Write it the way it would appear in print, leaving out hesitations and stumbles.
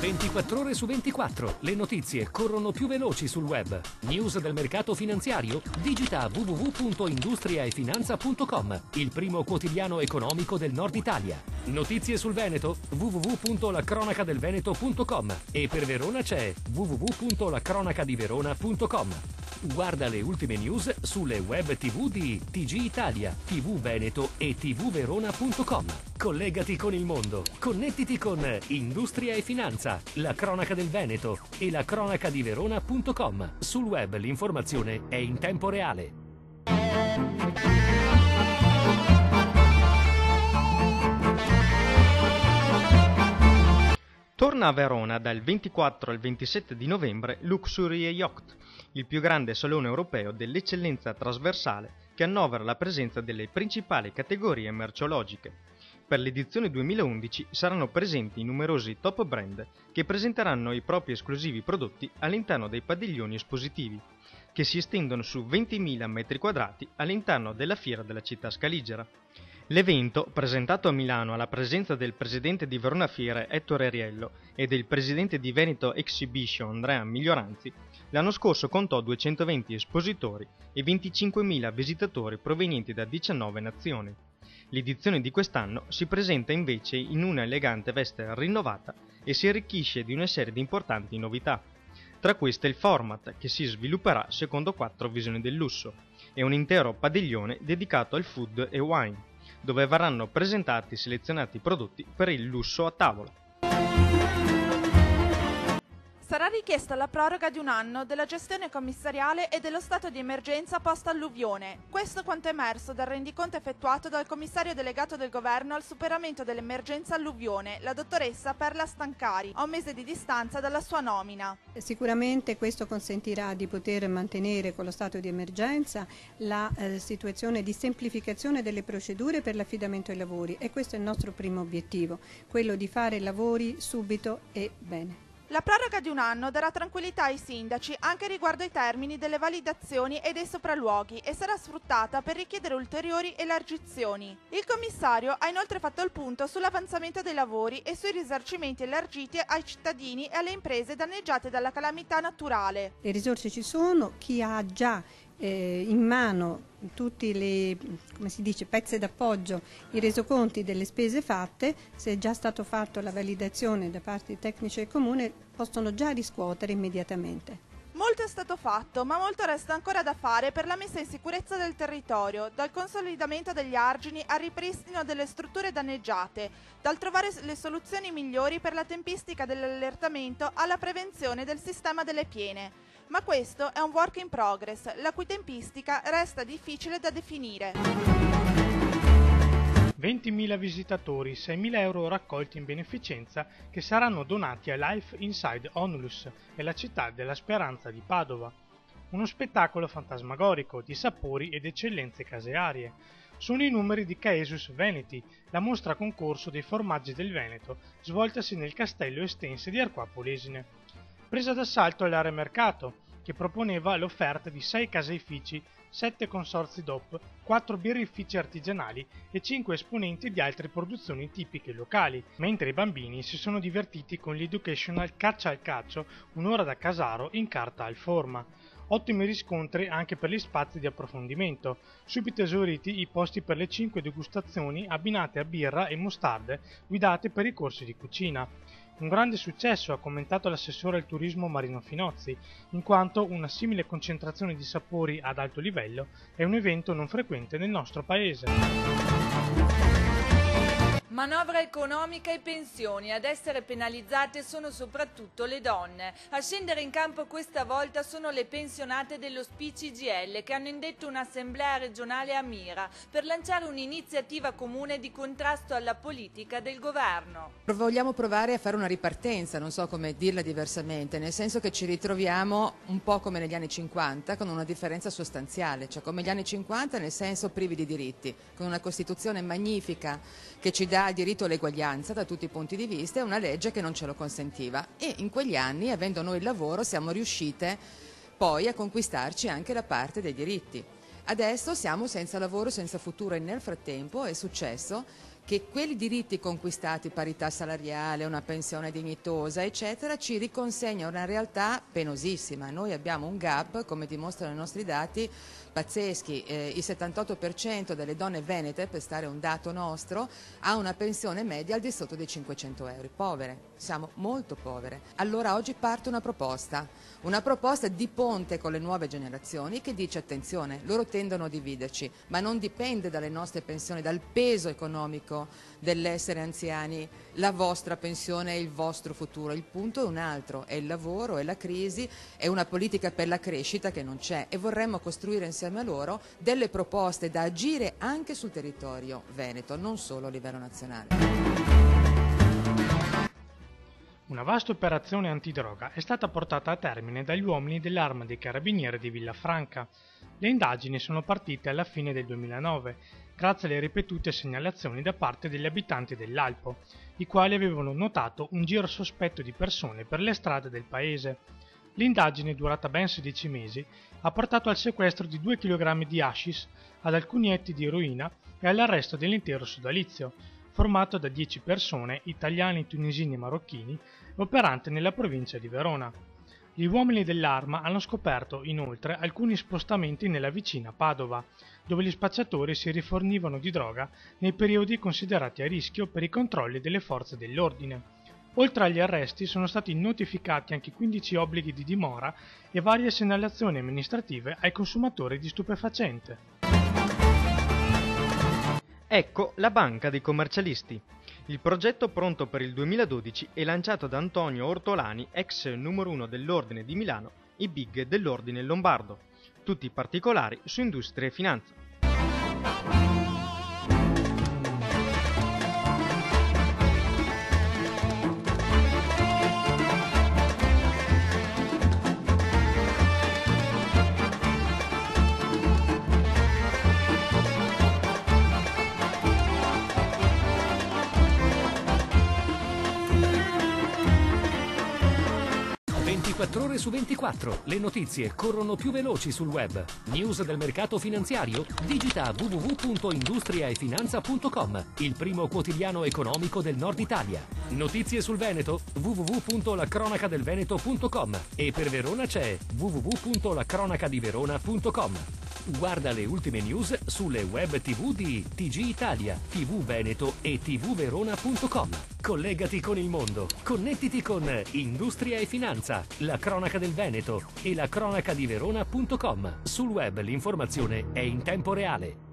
24 ore su 24, le notizie corrono più veloci sul web. News del mercato finanziario? Digita www.industriaefinanza.com, il primo quotidiano economico del Nord Italia. Notizie sul Veneto? www.lacronacadelveneto.com e per Verona c'è www.lacronacadiverona.com. Guarda le ultime news sulle web TV di TG Italia, TV Veneto e tvverona.com. Collegati con il mondo, connettiti con Industria e Finanza, la cronaca del Veneto e la cronacadiverona.com. Sul web l'informazione è in tempo reale. Torna a Verona dal 24 al 27 di novembre Luxury Yacht, il più grande salone europeo dell'eccellenza trasversale che annovera la presenza delle principali categorie merceologiche. Per l'edizione 2011 saranno presenti numerosi top brand che presenteranno i propri esclusivi prodotti all'interno dei padiglioni espositivi, che si estendono su 20.000 m² all'interno della fiera della città scaligera. L'evento, presentato a Milano alla presenza del presidente di Verona Fiere Ettore Riello e del presidente di Veneto Exhibition Andrea Miglioranzi, l'anno scorso contò 220 espositori e 25.000 visitatori provenienti da 19 nazioni. L'edizione di quest'anno si presenta invece in una elegante veste rinnovata e si arricchisce di una serie di importanti novità. Tra queste il format, che si svilupperà secondo 4 visioni del lusso, e un intero padiglione dedicato al food e wine, dove verranno presentati selezionati prodotti per il lusso a tavola. Sarà richiesta la proroga di un anno della gestione commissariale e dello stato di emergenza post-alluvione. Questo quanto emerso dal rendiconto effettuato dal commissario delegato del governo al superamento dell'emergenza alluvione, la dottoressa Perla Stancari, a un mese di distanza dalla sua nomina. Sicuramente questo consentirà di poter mantenere con lo stato di emergenza la situazione di semplificazione delle procedure per l'affidamento ai lavori, e questo è il nostro primo obiettivo, quello di fare i lavori subito e bene. La proroga di un anno darà tranquillità ai sindaci anche riguardo ai termini delle validazioni e dei sopralluoghi e sarà sfruttata per richiedere ulteriori elargizioni. Il commissario ha inoltre fatto il punto sull'avanzamento dei lavori e sui risarcimenti elargiti ai cittadini e alle imprese danneggiate dalla calamità naturale. Le risorse ci sono, chi ha già in mano tutti le pezze d'appoggio, i resoconti delle spese fatte, se è già stato fatto la validazione da parte dei tecnici del comune, possono già riscuotere immediatamente. Molto è stato fatto, ma molto resta ancora da fare per la messa in sicurezza del territorio, dal consolidamento degli argini al ripristino delle strutture danneggiate, dal trovare le soluzioni migliori per la tempistica dell'allertamento alla prevenzione del sistema delle piene. Ma questo è un work in progress, la cui tempistica resta difficile da definire. 20.000 visitatori, 6.000 euro raccolti in beneficenza che saranno donati a Life Inside Onlus e la città della speranza di Padova. Uno spettacolo fantasmagorico di sapori ed eccellenze casearie. Sono i numeri di Caesus Veneti, la mostra concorso dei formaggi del Veneto, svoltasi nel castello Estense di Arquà Polesine. Presa d'assalto all'area mercato, che proponeva l'offerta di 6 caseifici, 7 consorzi DOP, 4 birrifici artigianali e 5 esponenti di altre produzioni tipiche locali, mentre i bambini si sono divertiti con l'educational Caccia al Caccio, un'ora da Casaro in carta al forma. Ottimi riscontri anche per gli spazi di approfondimento, subito esauriti i posti per le 5 degustazioni abbinate a birra e mostarde guidate per i corsi di cucina. Un grande successo, ha commentato l'assessore al turismo Marino Finozzi, in quanto una simile concentrazione di sapori ad alto livello è un evento non frequente nel nostro paese. Manovra economica e pensioni. Ad essere penalizzate sono soprattutto le donne. A scendere in campo questa volta sono le pensionate dell'Ospì CGIL, che hanno indetto un'assemblea regionale a Mira per lanciare un'iniziativa comune di contrasto alla politica del governo. Vogliamo provare a fare una ripartenza, non so come dirla diversamente, nel senso che ci ritroviamo un po' come negli anni 50, con una differenza sostanziale, cioè come gli anni 50 nel senso privi di diritti, con una Costituzione magnifica che ci dà il diritto all'eguaglianza da tutti i punti di vista e una legge che non ce lo consentiva, e in quegli anni, avendo noi il lavoro, siamo riuscite poi a conquistarci anche la parte dei diritti. Adesso siamo senza lavoro, senza futuro, e nel frattempo è successo che quelli diritti conquistati, parità salariale, una pensione dignitosa, eccetera, ci riconsegna una realtà penosissima. Noi abbiamo un gap, come dimostrano i nostri dati, pazzeschi. Il 78% delle donne venete, per stare un dato nostro, ha una pensione media al di sotto dei 500 euro. Povere, siamo molto povere. Allora oggi parte una proposta di ponte con le nuove generazioni che dice: attenzione, loro tendono a dividerci, ma non dipende dalle nostre pensioni, dal peso economico dell'essere anziani, la vostra pensione e il vostro futuro. Il punto è un altro, è il lavoro, è la crisi, è una politica per la crescita che non c'è, e vorremmo costruire insieme a loro delle proposte da agire anche sul territorio veneto, non solo a livello nazionale. Una vasta operazione antidroga è stata portata a termine dagli uomini dell'Arma dei Carabinieri di Villafranca. Le indagini sono partite alla fine del 2009, grazie alle ripetute segnalazioni da parte degli abitanti dell'Alpo, i quali avevano notato un giro sospetto di persone per le strade del paese. L'indagine, durata ben 16 mesi, ha portato al sequestro di 2 kg di hashish, ad alcuni etti di eroina e all'arresto dell'intero sodalizio, formato da 10 persone, italiani, tunisini e marocchini, operanti nella provincia di Verona. Gli uomini dell'Arma hanno scoperto, inoltre, alcuni spostamenti nella vicina Padova, dove gli spacciatori si rifornivano di droga nei periodi considerati a rischio per i controlli delle forze dell'ordine. Oltre agli arresti sono stati notificati anche 15 obblighi di dimora e varie segnalazioni amministrative ai consumatori di stupefacente. Ecco la banca dei commercialisti. Il progetto pronto per il 2012 è lanciato da Antonio Ortolani, ex numero 1 dell'Ordine di Milano e big dell'Ordine Lombardo. Tutti i particolari su Industria e Finanza. Ore su 24, le notizie corrono più veloci sul web. News del mercato finanziario? Digita www.industriaefinanza.com, il primo quotidiano economico del Nord Italia. Notizie sul Veneto? www.lacronacadelveneto.com, e per Verona c'è www.lacronacadiverona.com. Guarda le ultime news sulle web TV di TG Italia, TV Veneto e tvverona.com. Collegati con il mondo. Connettiti con Industria e Finanza, la cronaca del Veneto e la cronacadiverona.com. Sul web l'informazione è in tempo reale.